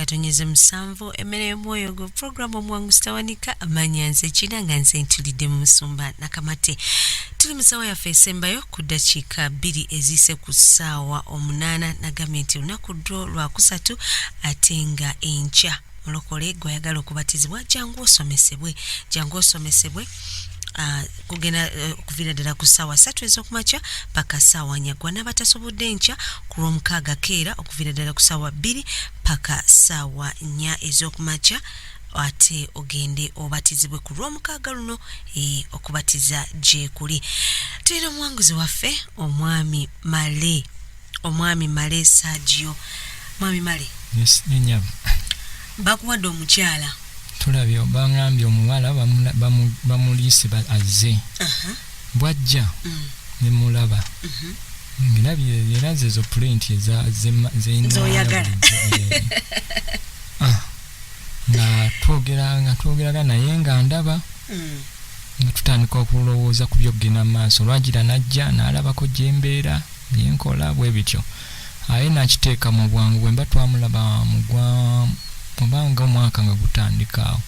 katonyeze musanvu emmere y'omwoyo go program omwangu sitawanika amanya nze kinanga nze ntulidde mu Musumba Nakamate. Tuli mu ssaawa yaffe esembayo ku ddakiika 2 ezise ku ssaawa 8 nagambye nti olunaku lwo lwakusatu ate nga enkya mulokole gw'ayagala okubatizibwa jangu osomesebwe kugenda okuviira ddala ku ssaawa 3 ez'okumakya paka ssaawa 4 gwana batasobodde enkya ku lw'omukaaga keera okuviira ddala ku ssaawa 2 paka ssaawa 4 ez'okumakya ate ogende obatizibwe ku lw'omukaaga luno okubatiza gye kuli. Tulina omuwanguzi waffe omwami Male Sergio. Mwami Male. Yes, ninyaba. Bakuwadde omukyala. Tulabye bangambye omuwala bamuliise azze. Bwajja ne mulaba. Ngirabye era zezo print zoyagala. nga twogeraga naye nga ndaba nga tutandika okulowooza ku byokugenda mu maaso. Lwagira najja n'alabako gyembeera byenkola bwe bityo aye nakiteeka mu bwangu bwe mba twamulaba mubanga omwaka nga gutandikaawo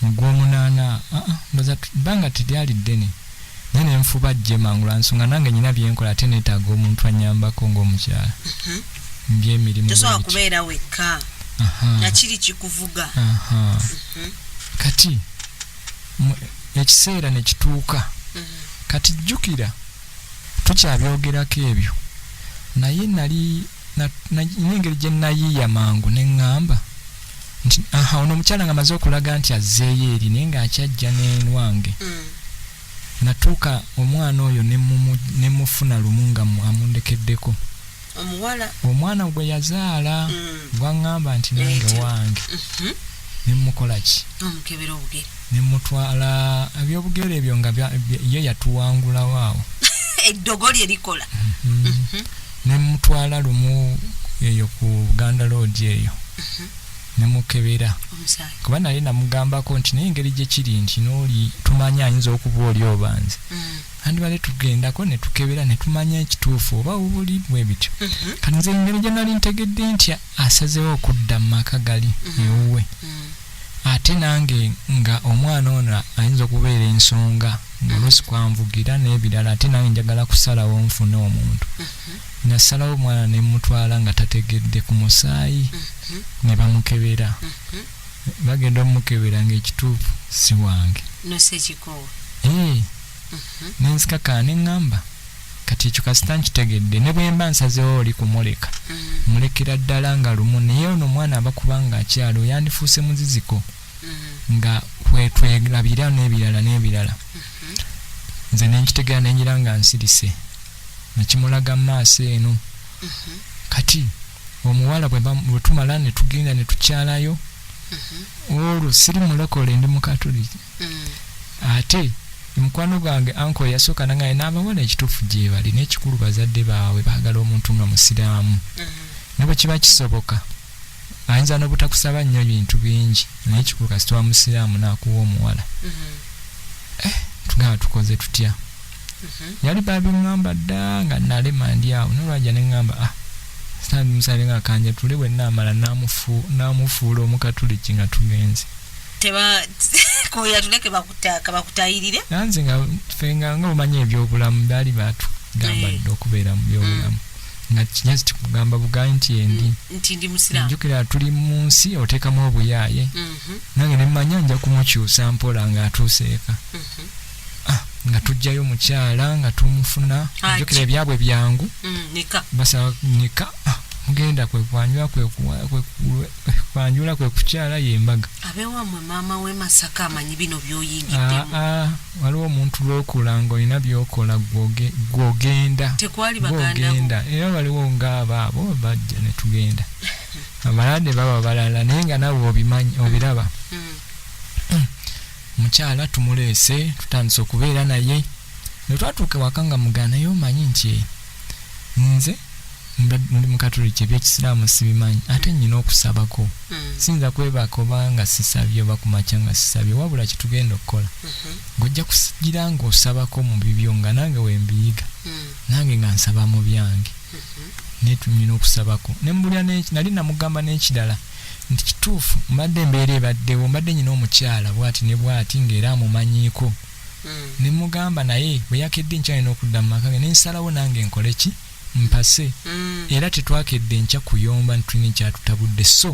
mu gw'Omwana ndoza banga teryali ddene naye nenfuba gye mangula nsonga nange nyina byenkola ate neetaaga omuntu anyambako ng'omukyala byemirimu tosobola kubeera wekka nakiri kikuvuga. Kati ekiseera ne kituuka kati jjukira tukyabyogerako ebyo naye n'engeri gye nayiiya mangu ne ŋŋamba nti ono omukyala nga maze okulaga nti azzeeyo eri naye ng'akyajja n'enwange natuuka omwana oyo ne mufuna lumu nga amundekeddeko omwana gwe yazaala gwaŋŋamba nti nange wange ne mukola ki ne mutwala ebyobugere ebyo nga ye yatuwangulawo awo eddogo lye likola ne mutwala lumu eyo ku Buganda Road eyo ne mukebera kuba naye namugambako nti naye engeri gye kiri nti n'oli tumanya ayinza okuba oli obanze andi bale tugendako ne tukebera ne tumanya ekituufu oba buli bwe bityo kati nze engeri gye nali ntegedde nti asazeewo okudda mu maka gali ewuwe ate nange nga omwana ono ayinza okubeera ensonga ng'oluusi kwanvugira n'ebirala ate nange njagala kusalawo nfune omuntu nasalawo omwana ne mutwala nga tategedde ku musaayi ne bamukebera bagenda omukebera ng'ekituufu si wange nenzikakana ne ŋŋamba kati ekyo kasita nkitegedde ne bwe mba nsazeewo oli kumuleka mulekera ddala nga lumu naye ono omwana aba kubanga akyalo yandifuuse muziziko nga twetwerabira n'ebirala nze nenkitegera nenjira nga nsirise nakimulaga mu maaso eno kati omuwala bwe tumala ne tugenda ne tukyalayo olwo siri mulokole ndi mukatoliki ate mukwano gwange anko yasooka nangaye n'abawala ekituufu gye bali n'ekikulu bazadde baabwe baagala omuntu nga musiraamu ne bwe kiba kisoboka ayinza n'obutakusaba nnyo bintu bingi naye ekikulu kasita wa musiraamu n'akuwa omuwala tugamba tukoze tutya yali babiŋŋamba dda nga nalema ndi awo nolwajja ne ŋŋamba sitandi musale nga kanja tule bwe naamala n'amufuula omukatuliki nga tugenze tuleke bakutayirire nanze nga fenga nga omanya ebyobulamu baali batugamba dde okubeera mu byobulamu nga kinyazi tikugamba bugayi nti ndi musiraamu njukira tuli mu nsi oteekamu obuyaaye nange ne mmanya nja kumukyusa mpola ng'atuuseeka nga tujjayo mukyala nga tumufuna njukira ebyabwe byangu basaba nika mugenda kwanjula kwe kukyala yembaga abewamwe maama we Masaka amanyi bino byoyingiddemu waliwo omuntu lw'okula ng'olina byokola gw'ogenda era waliwo ng'abo bajja ne tugenda abalwadde baba balala naye nga nawe obimanyi obiraba mukyala tumuleese tutandise okubeera naye ne twatuuka waka nga mugana naye omanyi nti nze ndi mukatoliki ebyekisiraamu sibimanyi ate nnyina okusabako siyinza kwebaka obanga sisabye oba kumakya nga sisabye wabula kitugenda okukola ng'ojja kusigira ng'osabako mu bibyo nga nange wembiyiga nange nga nsaba mu byange naye tunyina okusabako ne mbulya nali namugamba n'ekirala nti kituufu mbadde embeera ebaddewo mbadde nyina omukyala bw'ati ne bw'ati ng'era amumanyiiko ne mugamba naye bwe yakedde nkyalina okudda mu maka ge ne nsalawo nange nkole ki mpase era tetwakedde nkya kuyomba ntulina ekyatutabudde so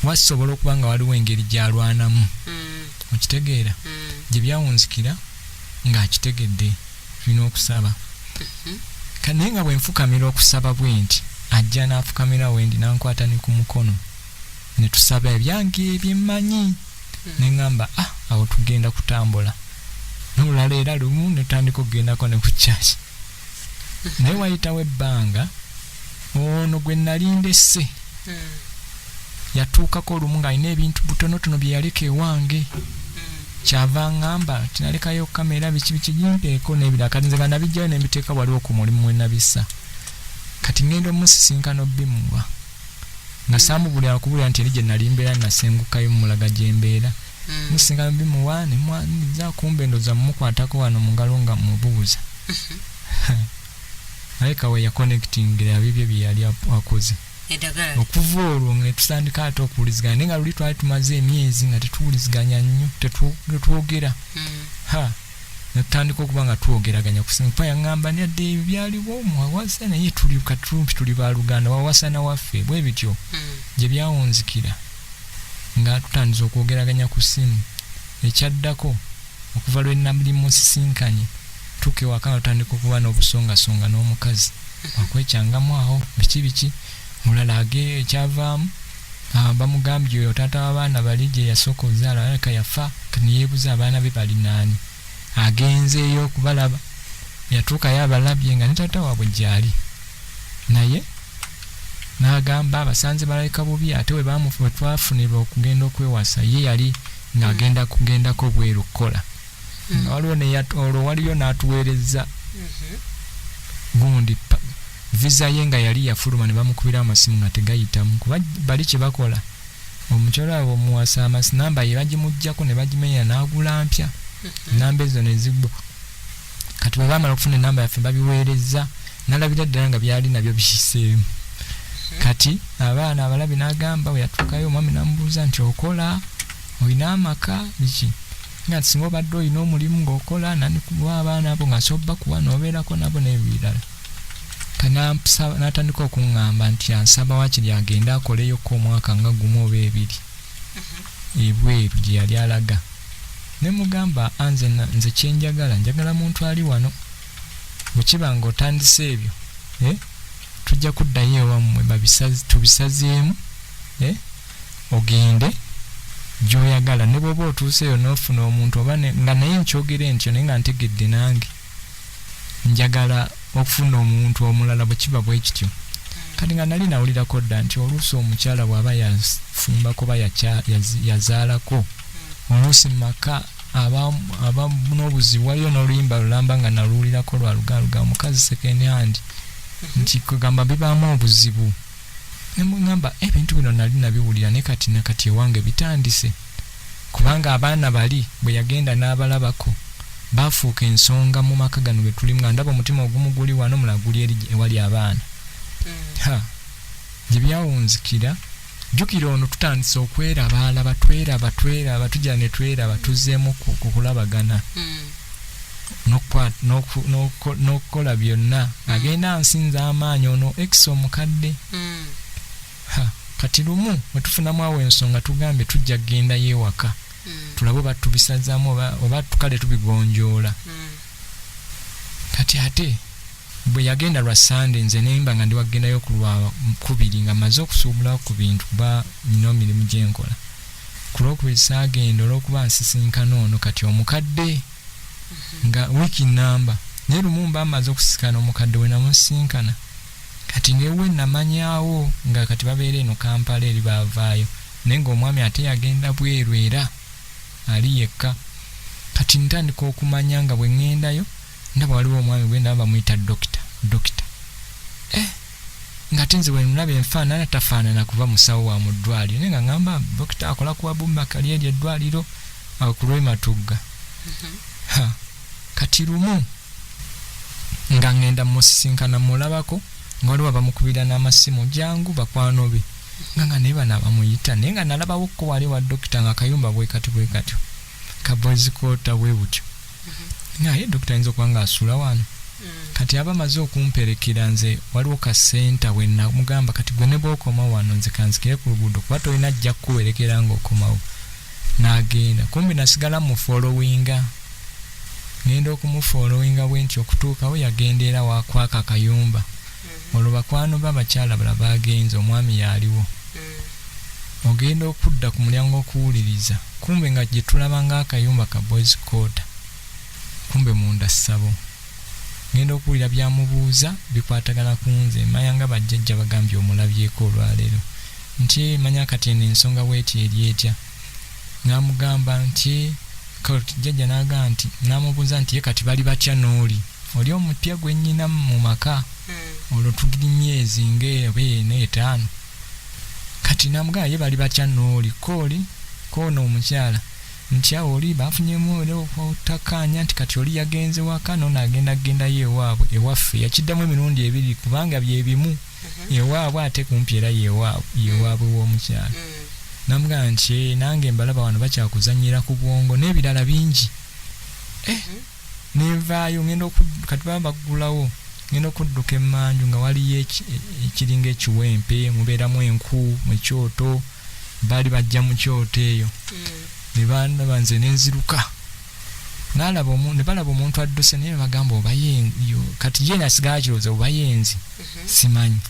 wasobola okuba nga waliwo engeri gy'alwanamu okitegeera gye byawunzikira ng'akitegedde tulina okusaba naye nga bwe nfukamira okusaba bwe nti ajja n'afukamira wendi n'ankwata ne ku mukono ne tusaba ebyange ebyemmanyi ne ŋŋamba awo tugenda kutambula n'olulala era lumu ne tutandika okugendako ne ku kyaki naye wayitawo ebbanga ono gwe nalindesse yatuukako olumu ng'alina ebintu butonotono bye yaleka ewange kyava ŋŋamba tinalekayo kamera biki gimpeeko n'ebirala kati nze nga nabijjayo ne mbiteeka waliwo ku mulimu mwe nabissa kati ngenda omusisinkano bimuwa nga saamubulira kubulira nti eri gye nali mbeera nasengukayo mumulaga gye mbeera musisinkano bimuwa ne mwaniriza kumbe endoza mumukwatako wano mu ngalo nga mubuuza naye kawe yakonectingira bibyo bye yali akoze okuva olwo ne tusandika ate okuwuliziganya naye nga luli twali tumaze emyezi nga tetuwuliziganya nnyo tetwogera ne tutandika okuba nga twogeraganya kusinga yaŋŋamba nedde ebyo byaliwo muwawasa naye tuli katumpi tuli baluganda wawasana waffe bwe bityo gye byawunzikira nga tutandiza okwogeraganya ku ssimu ekyaddako okuva lwe nali musisinkanye tuke waka nga tutandika okuba n'obusongasonga n'omukazi wakwekyangamu awo biki mulala ekyavaamu bamugambye oyo taata w'abaana bali gye yasooka ozaala aleka yafa niyeebuza abaana be bali naani agenzeeyo okubalaba yatuukayo abalabye nga ne taata waabwe gyali naye n'agamba abasanze balabika bubi ate we twafunirwa okugenda okwewasa ye yali ng'agenda kugendako bweru kukola nga olwo waliyo n'atuweereza gundi visa ye nga yali yafuluma ne bamukubira amasimu nga tegayitamu kuba bali kye bakola omukyala abo omuwasa amasinamba ye bagimuggyako ne bagimenya n'agula mpya namba ezo ne zigwa kati bwe baamala okufuna enamba yaffe babiweereza n'alabira ddala nga byali nabyo biyiseemu kati abaana abalabi n'agamba we yatuukayo omwami n'amubuuza nti okola olina amaka biki nga singa obadde olina omulimu ng'okola nani kuwa abaana abo nga sobba kuwa n'obeerako nabo n'ebirala n'atandika okuŋŋamba nti ansaba wakiri agende akoleyoko omwaka nga gumu oba ebiri ebweru gye yali alaga ne mugamba nze njagala muntu ali wano bwe kiba nga otandise ebyo tujja kuddayo ewammwe tubisazeemu ogende gy'oyagala ne bw'oba otuuseeyo n'ofuna omuntu oba nga naye nkyogere ntyo naye nga ntegedde nange njagala okufuna omuntu omulala bwe kiba bwe kityo kati nga nali nawulirako dda nti oluusi omukyala bw'aba yafumbako ba yazaalako oluusi maka aba n'obuzibu waliyo n'oluyimba lulamba nga naluwulirako lwalugaluga omukazi second hand nti kugamba bibaamu obuzibu ne mugamba ebintu bino nali nabiwulira ne kati ewange bitandise kubanga abaana bali bwe yagenda n'abalabako bafuuka ensonga mu maka gano bwe tulimu nga ndaba omutima ogumu guli wano mulala guli eri ewali abaana gye byawunzikira jjukira ono tutandise okweraba tweraba tujja ne tweraba tuzzeemu kukulabagana n'okukola byonna agenda ansinza amaanyi ono ekisa omukadde kati lumu bwe tufunamu awo ensonga tugambye tujja kgenda yeewaka tulabe oba tubisazaamu oba tukale tubigonjoola kati ate bwe yagenda lwa sande nze nemba nga ndi wagendayo ku lwa kubiri nga maze okusuubulawo ku bintu kuba nina emirimu gye nkola ku lwokubiri saagenda olw'okuba nsisinkana ono kati omukadde nga wiiki namba naye lumu mba amaze okusisikana omukadde we namusisinkana kati ngewe namanyaawo nga kati babeera eno Kampala eri baavaayo naye ng'omwami ate yagenda bweru era ali yekka kati ntandika okumanya nga bwe ŋŋendayo ndaba waliwo omwami gwe ndaba bamuyita dokita nga ate nze bwe mulaba enfaanana tafaanana kuva musawo wa mu ddwaliro naye nga ŋŋamba dokita akola ku Abubakar eri eddwaliro awo ku lw'ematugga kati lumu nga ŋŋenda musisinkana mulabako nga waliwo abamukubira n'amasimu jangu bakwano be nga ne bana bamuyita naye nga nalabawo ko wali wa dokita nga kayumba bwe katyo ka boys quarter bwe butyo naye dokita ayinza okuba nga asula wano kati abamaze okumperekera nze waliwo ka senta we namugamba kati gwe ne bw'okoma wano nze kanzikire ku luguudo kuba tolina ajja kukuwerekera ng'okomawo n'agenda kumbi nasigala mu followinga ngenda okumufollowinga bwe nti okutuukawo yagendeera wakwaka kayumba olwo bakwano b'abakyala bala bagenze omwami yaliwo ogenda okudda ku mulyango okuwuliriza kumbe nga gye tulaba ng'akayumba ka boys quarter kumbe munda ssabo ngenda okuwulira byamubuuza bikwatagana ku nze mayanga bajjajja bagambye omulabyeko olwaleero nti manya kati eno ensonga bweti eri etya n'amugamba nti jjajja n'agamba nti n'amubuuza nti ye kati bali batya n'oli oli omupya gwe nnyina mu maka olwo tugiri myezi ng'eetaano kati n'amugamba ye bali batya n'oli kooli koono omukyala nti awo oli bafunyemu obutakkaanya nti kati oli yagenze waka noono agenda ewaabwe ewaffe yakiddamu emirundi ebiri kubanga bye bimu ewaabwe ate kumpi era yewaabwe w'omukyala namugamba nti nange mbalaba wano bakyakuzanyira ku bwongo n'ebirala bingi nenvaayo kati baba bagulawo ngenda okudduka emmanju nga waliyo ekiringa ekiwempe mubeeramu enku mu kyoto baali bajja mu kyoto eyo ne bandaba nze nenziruka ne balaba omuntu adduse naye bagamba obayenyo kati ye nasigala kirowooza obayenzi simanyi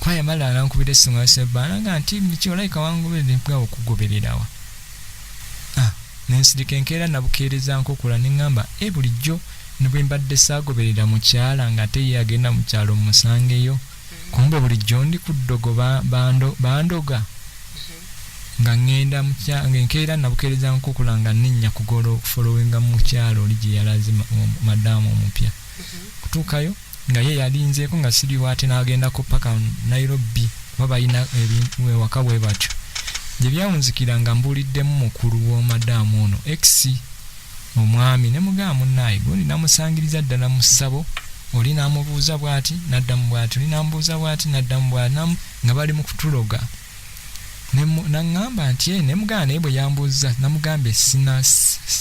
kwayamala nankubira essimu yasebbanaga nti niki olayika wangubire mpgawo okugobererawa nensirika enkeera nabukeereza nkokula neŋŋamba bulijjo ne bwe mbadde saagoberera mukyala nga ate ye agenda mu kyalo mmusangeyo kumbe bulijjo ndi ku ddogo bandoga nga ŋŋenda enkeera nabukeereza nkokula nga nninnya kugola okufolowinga mu kyalo oli gye yalaze madaamu omupya kutuukayo nga ye yalinzeeko nga siriwo ate n'agendako paka Nairobi kuba balina ebintu ewaka bwe batyo gye byawunzikira nga mbuuliddemu mukulu w'omadaamu ono omwami ne mugamba munnaaye gundi namusangiriza ddala mu ssabo oli n'amubuuza bw'ati n'addamu bw'ati oli n'amubuuza bw'ati n'addamu bw'ati nga bali mu kutuloga naŋŋamba nti ne mugamba naye bwe yambuuza namugambye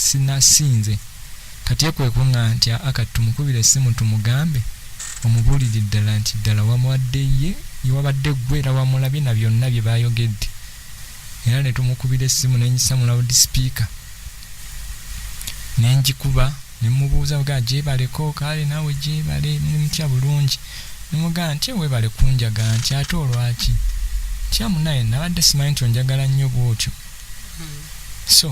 sinasinze kati ye kwekuŋŋa nti akati tumukubire essimu tumugambe omubuulire ddala nti ddala wamuwadde ye wabadde ggwe era wamulabye na byonna bye baayogedde era ne tumukubira essimu nenyisa mu loudspeaker nenjikuba nemubuuza bwa gyebaleko kale naawe gyebale nemutya bulungi nemugamba nti weebale kunjagala nti ate olwaki kyamunaye nabadde simanyi nti onjagala nnyo bwotyo so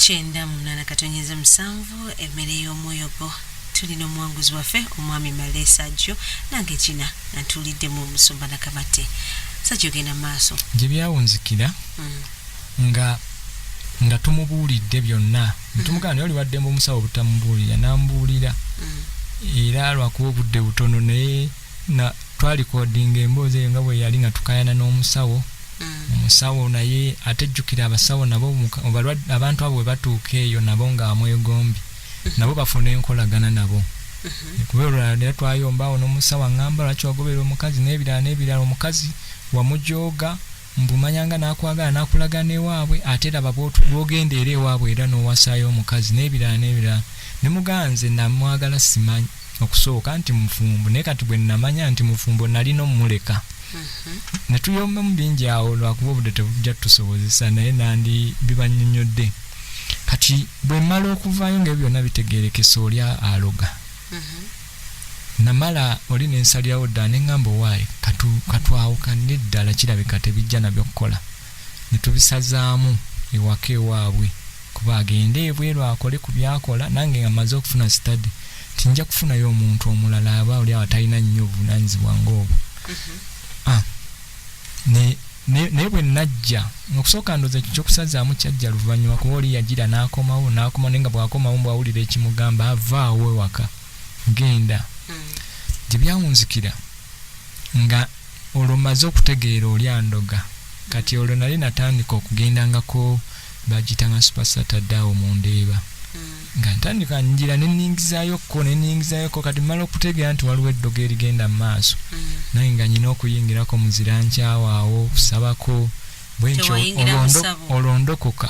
Chenda munana katonyeza musanvu emmere y'omwoyo gwo tulina omuwanguzi waffe omwami Male Sergio nange kina natulidde mu musumba na kamate Sergio genda maaso gye byawunzikira nga tumubuulidde byonna tumugana oli wadde mu musawo butamubuulira nambuulira era lwakuba obudde butono naye twalikodinga emboozi eyo nga bwe yali nga tukayana n'omusawo omusawo naye ate jjukira abasawo nabo abantu abo bwe batuuka eyo nabo nga amwegombi nabo bafuna enkolagana nabo kubeera era twayombaawo n'omusawo aŋŋamba lwaki wagobera omukazi n'ebirala omukazi wamujooga mbumanyanga n'akwagala n'akulaga n'ewaabwe ate raba bw'ogenda era ewaabwe era n'owasaayo omukazi n'ebirala ne muganze namwagala simanyi okusooka nti mufumbo naye kati bwe nnamanya nti mufumbo nalina omumuleka ne tuyomba mu bingi awo lwakuba obudde tebujja tusobozesa naye nandi bibanyonyodde kati bwe mmala okuvaayo ng'ebyo byonna bitegeerekesa oli aloga namala oli nensalirawo ddala neŋŋamba owaaye katwawukanire ddala kirabika tebijja nabyo kukola ne tubisazaamu ewaka ewaabwe kuba agende ebweru akole ku byakola nange nga maze okufuna study tinja kufunayo omuntu omulala aba oli atalina nnyo obuvunaanyizibwa ng'obwo. Naye bwe najja okusooka ndoza ekyo ky'okusazaamu kyajja luvannyuma kuba oli yagira n'akomawo naye nga bw'akomawo mbwawulira ekimugamba avaawo ewaka genda. Gye byawunzikira nga olwo maze okutegeera oli andoga kati olwo nali natandika okugendangako bagita nga super saturday awo mu Ndeeba nga ntandika njira neningizaayoko kati mala okutegeera nti waliwo eddogo erigenda mu maaso naye nga nyina okuyingirako muzira nkyawo awo okusabako bwenkyo olondokoka.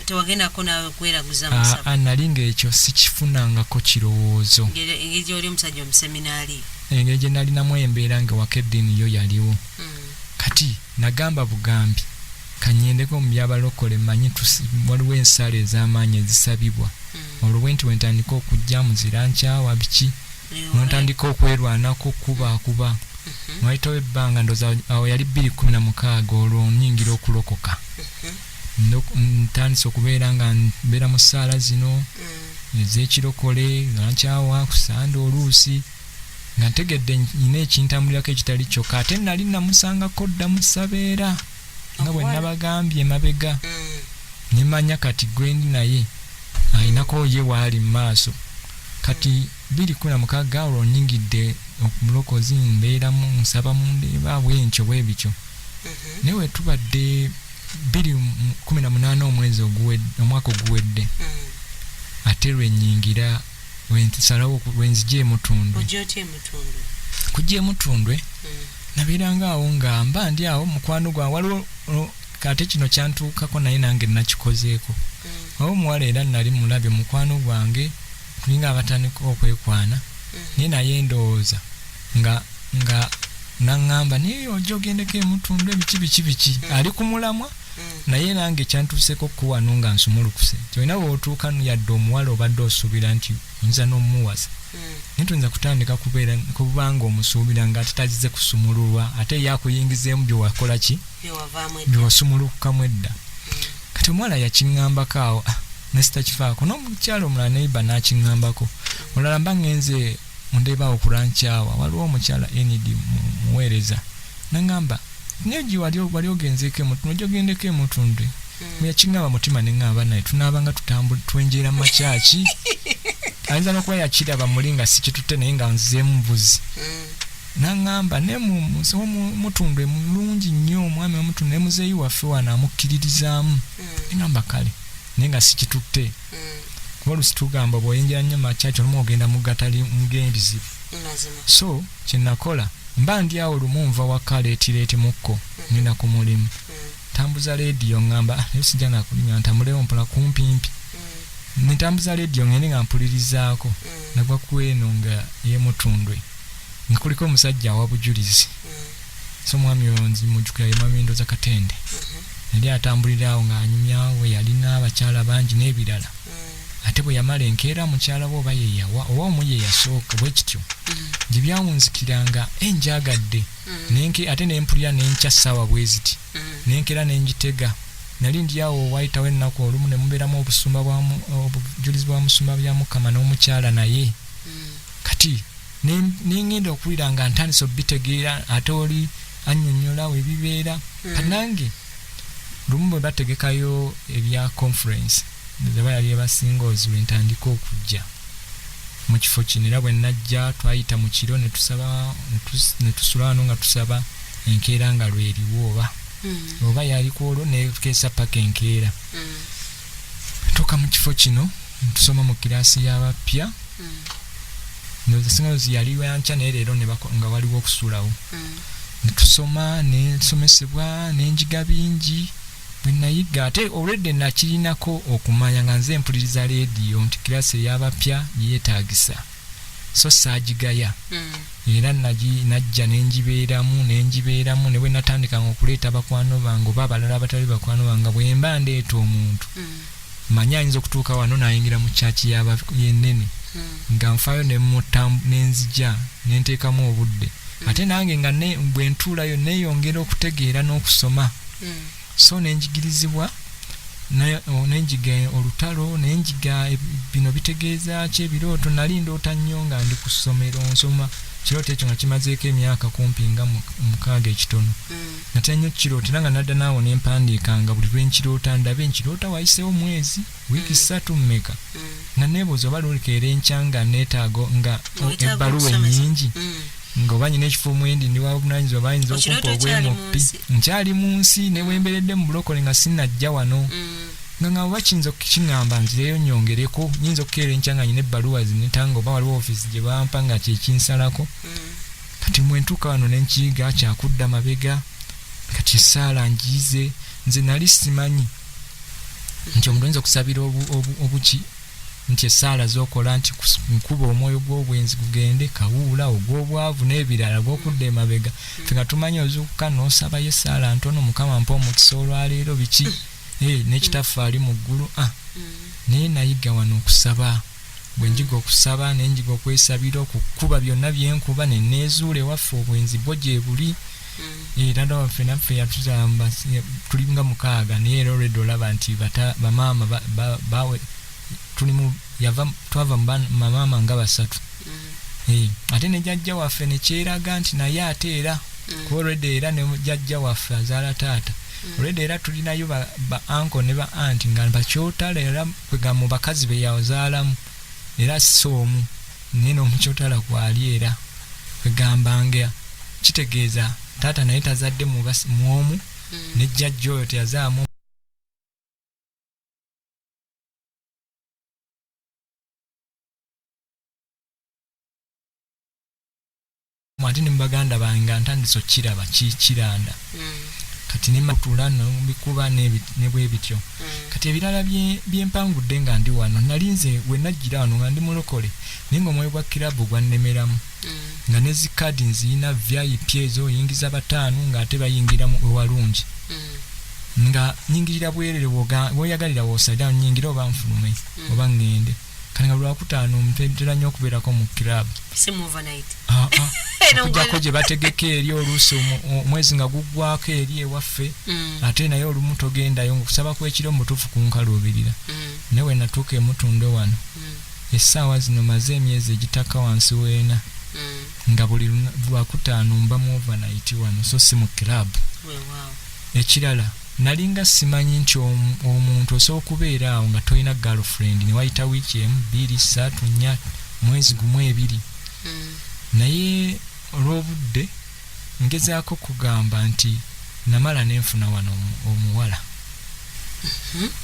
Tewagendako nawe kweraguza musaba? Nali ng'ekyo sikifunangako kirowoozo. Engeri oli omusajja omuseminaali? Engeri gye nalinamu embeera nga waka eddiini yo yaliwo. Kati nagamba bugambi kanyendeko mu byabalokole manyi waliwo ensala ez'amaanyi ezisabibwa olwo nti wentandika okujja muzira nkyawa biki nontandika okwerwanako kuba mwayitawo ebbanga ndoza awo yali 2016 olwo nnyingira okulokoka ntandise okubeera nga mbeera mu ssaala zino ez'ekirokole nkyawa kusanda oluusi nga ntegedde nyina ekintambulirako ekitali kyokka ate nali namusangako dda mu ssabeera nga bwe nabagambye emabega nemanya kati gwendi naye ayinako ye waali mu maaso kati 2016 olwo nnyingidde omulokozi mbeeramu nsaba mu Ndeeba bwenkyo bwe bityo naye we tubadde 2018 omwezi omwaka oguwedde ate lwennyingira wensalawo wenzija emutundwe kujja emutundwe nabeeranga awo nga mba ndi awo mukwano gwa waliwo kate kino kyantuukako naye nange nakikozeeko awo muwala era nali mulabye mukwano gwange kulinga abatandika okwekwana naye ndowooza nga naŋŋamba naye ojja ogendeko emutundwe biki ali ku mulamwa naye nange kyantuuseeko kuwano nga nsumulukuse kyolina bw'otuuka yadde omuwala obadde osuubira nti oyinza n'omuwasa naye tuyinza kutandika kubanga omusuubira nga ate tazize kusumululwa ate yakuyingizeemu byewakola ki byewasumulukukamu edda kati omuwala yakiŋŋambako awo nesitakifaako n'omukyalo omulala neiba n'akiŋŋambako olala mba ngenze Mundeeba okulankyawa waliwo omukyala enidi muweereza naŋŋamba neji wali ogenzeeko emutundwe ojja ogendeko emutundwe bwe yakiŋŋamba mutima neŋŋamba naye tunaabanga twenjeera mu makyaki ayinza n'okuba yakiraba muli nga sikitutte naye nga nzizeemu mbuzi naŋŋamba ne mutundwe mulungi nnyo omwami omutundwe ne muzeeyi waffe wano amukkiririzaamu neŋŋamba kale naye nga sikitutte kuba olusi tugamba bw'oyingira nnyo makyaki olumu ogenda mu gatali mugendizibu so kyenakola mba ndi awo lumu nva waka leetireeti mukko ngenda ku mulimu tambuza leediyo ŋŋamba naye sijja nakulinya ntambulewo mpola kumpimpi netambuza leediyo ngende nga mpulirizaako nagwa ku eno nga yemutundwe nga kuliko omusajja awa bujulizi so mwami oyo nzimujjukira ye mwami Ndoza Katende yali atambulira awo ng'anyumyawo yalina abakyala bangi n'ebirala ate bwe yamala enkeera mukyala we oba yeyawa oba omu ye yasooka bwe kityo gye byawunzikiranga enjagadde ate nempulira nenkya ssaawa bwe ziti nenkeera nenjitega nali ndi awo wayitawo ennaku olumu ne mubeeramu obujulizi bwa musumba bya Mukama n'omukyala naye kati nengenda okuwulira nga ntandise obitegeera ate oli annyonnyola we bibeera kanange lumu bwe bategekayo ebya conference zeba yali abasinga ozwe ntandika okujja mu kifo kino era bwe najja twayita mu kiro ne tusula wano nga tusaba enkeera nga lweriwo oba yali ku olwo nekeesa paka enkeera tuuka mu kifo kino tusoma mu kiraasi y'abapya nozisinga yali yankya naye leero nga waliwo okusulawo netusoma nesomesebwa n'enjiga bingi bwe nayiga ate olwedde nakirinako okumanya nga nze mpuliriza leediyo nti kiraasi ey'abapya yeetaagisa so saagigaya era najja nenjibeeramu ne bwe natandikanga okuleeta bakwano bange oba abalala abatali bakwano bange bwe mba ndeeta omuntu manya ayinza okutuuka wano nayingira mu kyaki yennene nga nfaayo nenzija nenteekamu obudde ate nange nga bwe ntuulayo neeyongera okutegeera n'okusoma so nenjigirizibwa nenjiga olutalo nenjiga bino bitegeeza ki ebirooto nali ndoota nnyo nga ndi ku ssomero nsoma kirooto ekyo nga kimazeeko emyaka kumpi nga 6 ekitono natera nnyo kirootera nga nadda naawo nempandiikanga buli lwenkiroota ndabe nkiroota wayiseewo mwezi wiiki 3 mmeka nga neebuuza oba lulikeera enkya nga neetaago nga ebbaluwa ennyingi nga oba nyina ekifo mwendi ndi wabunanyizibwa bayinza okumpa obwemuppi nkyali mu nsi ne bwemberedde mu bulokole nga sinnajja wano nga oba kiyinza okukiŋŋamba nzireyo nyongereko nyinza okukeera enkya nga nyina ebbaluwa zinetanga oba waliwo ofiisi gye bampa nga kyekinsalako kati mwentuuka wano nenkiyiga kyakudda mabega kati esaala ngiyize nze nali simanyi nti omuntu oyinza okusabira obuki nti esaala zokola nti nkuba omwoyo gw'obwenzi gugende kawuula ogw'obwavu n'ebirala gw'okudda emabega fe nga tumanyi ozuukuka n'osabayo esaala ntono mukama mpa omukisa olwaleero biki n'ekitaffe ali mu ggulu naye nayiga wano okusaba bwe njiga okusaba nenjiga okwesabira okukuba byonna byenkuba neneezuula ewaffe obwenzi bwo gye buli era waffe naffe yatugamba tuli nga 6 naye era olwedde olaba nti bamaama bawe twava mamaama nga 3 ate ne jjajja waffe nekyeraga nti naye ate era kuba olwedde era ne jjajja waffe azaala taata olwedde era tulinayo ba anko ne ba anti nga bakyotala era kwega mu bakazi be yazaalamu era soomu naye n'omukyotala kwali era kwegambanga kitegeeza taata naye tazadde muomu ne jjajja oyo teyazaamu ate ne mubaganda bange ntandise okiraba kiranda kati nematula nobikuba ne bwebityo kati ebirala byempangudde nga ndi wano nalinze we najjira wano nga ndi mulokole naye nga omwoyo gwa kirabu gwannemeramu nga ne zikadi nziyina VIP ezo oyingiza 5 nga ate bayingira mu ewalungi nga nyingirira bwerere woyagalira wosalira nyingira oba nfulume oba ngende kati nga lwakutaano mpentera nnyo okubeerako mu kirabu okujjako gye bategeka eri oluusi omwezi nga guggwako eri ewaffe ate naye olumu togendayo okusaba kwekiro mutuufu kunkaluubirira naye we natuuka emutundo wano essaawa zino maze emyezi egitaka wansi weena nga buli lwakutaano mba mu overnight wano so si mu kirabu ekirala nalinga simanyi nti omuntu osobola okubeera awo nga tolina girlfriend ne wayita wiiki emu 2 3 4 mwezi gumu 2 naye olw'obudde ngezaako kugamba nti namala nenfuna wano omuwala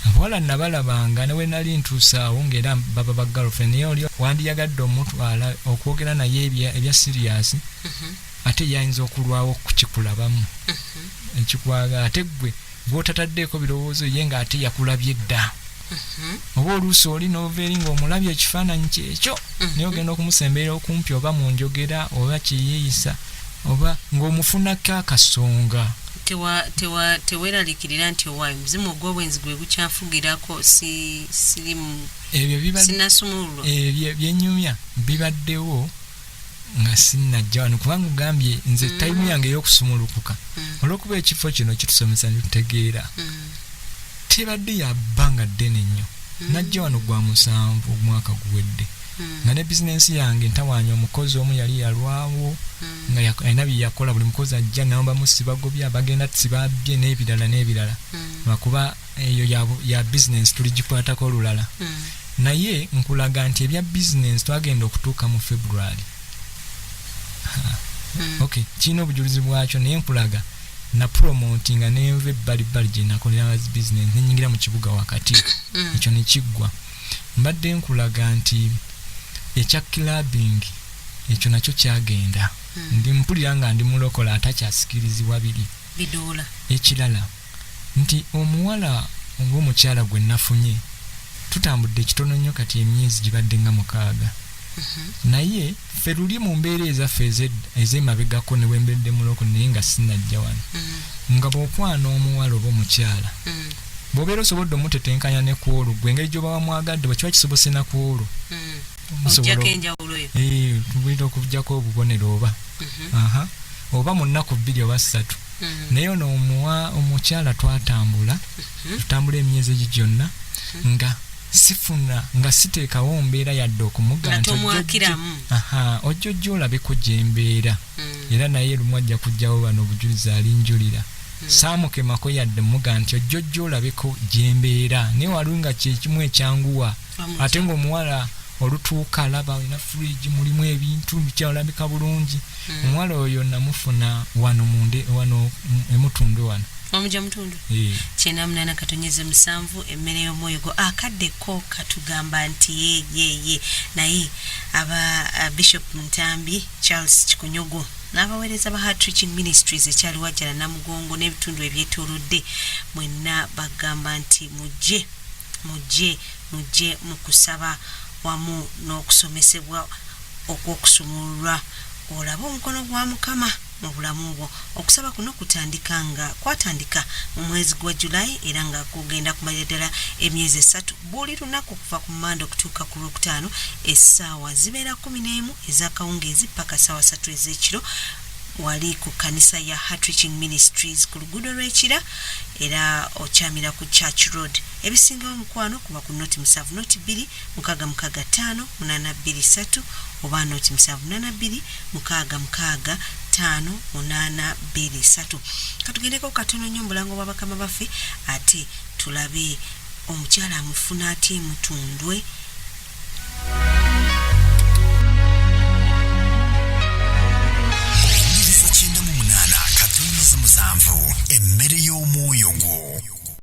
abawala nabalabanga newe nali ntuusaawo ng'era baba ba girlfriend naye oli wandiyagadde omutwala okwogera naye ebya serious ate yayinza okulwawo kukikulabamu ekikwaga ate gwe bw'otataddeeko birowoozo ye ng'ate yakulabye dda oba oluusi oli n'oveeri ng'omulabye ekifaananyi kyekyo naye ogenda okumusemberera okumpi oba mu njogera oba kyeyeeyisa oba ng'omufunako akasonga teweeralikirira nti owaayo muzimu ogw'obwenzi gwe gukyafugirako sinasumululwa byenyumya bibaddewo nga sinnajja wano kubanga ugambye nze tayimu yange ey'okusumulukuka olw'okuba ekifo kino kitusomesa nitutegeera tebadde yabbanga ddene nnyo najja wano gwa 7 omwaka guwedde nga ne bizinensi yange ntawaanya omukozi omu yali yalwawo nga alina bye yakola buli mukozi ajja namba musibagobya bagenda sibabbye n'ebirala lwakuba eyo ya bizinensi tuligikwatako olulala naye nkulaga nti ebya bizinensi twagenda okutuuka mu February okay kino obujulizi bwakyo naye nkulaga na promotinga nenve ebbalibbali gye nakolera business nenyingira mu kibuga wakati ekyo nekiggwa mbadde nkulaga nti ekya clubbing ekyo nakyo kyagenda ndi mpulira nga ndi mulokola atakyasikirizibwa bidola ekirala nti omuwala ng'omukyala gwe nafunye tutambudde ekitono nnyo kati emyezi gibadde nga 6 naye ffe luli mu mbeera ezaffe ez'emabegako ne wembedde muloko naye nga sinnajja wano nga bw'okwana omuwala oba omukyala bw'obeera osobodde omutetenkanya ne ku olwo gwe engeri gy'oba wamwagadde bwe kiba kisobose na ku olwo tubulira okuggyako obubonero oba mu nnaku 2 oba 3 naye ono omukyala twatambula tutambula emyezi egi gyonna nga sifuna nga siteekawo mbeera yadde okumuga nti ojjojja olabeko gyembeera era naye lumu ajja kujjawo bano obujulizi alinjulira saamukemako yadde muga nti ojjojja olabeko gyembeera naye waliwo nga kyekimu ekyanguwa ate ng'omuwala olutuuka alaba olina fridge mulimu ebintu bikyalabika bulungi omuwala oyo namufuna wano emutundwe wano omujja mutundu kyenda munana katonyeze musanvu emmere y'omwoyo gwo akaddeko katugamba nti ye naye aba Bishop Ntambi Charles Kikonyogo n'abaweereza ba Heart Reaching Ministries ekyali wajjala Namugongo n'ebitundu ebyetoolodde mwenna bagamba nti mujje mu kusaba wamu n'okusomesebwa okw'okusumululwa olaba omukono gwa Mukama mu bulamu bwo. Okusaba kuno kwatandika mu mwezi gwa July era nga kugenda kumalira ddala emyezi 3 buli lunaku kuva ku Mande okutuuka ku Lwokutaano essaawa zibeera 11 ez'akawungeezi paka ssaawa 3 ez'ekiro wali ku kanisa ya Heart Reaching Ministries ku luguudo lw'ekira era okyamira ku Church Road. Ebisingawo mukwano kuba ku noti 7 noti 2 665 823 oba noti 782 665 823. Katugendeko katono nnyo mulango bw'abakama baffe ate tulabe omukyala amufuna ati mutundwe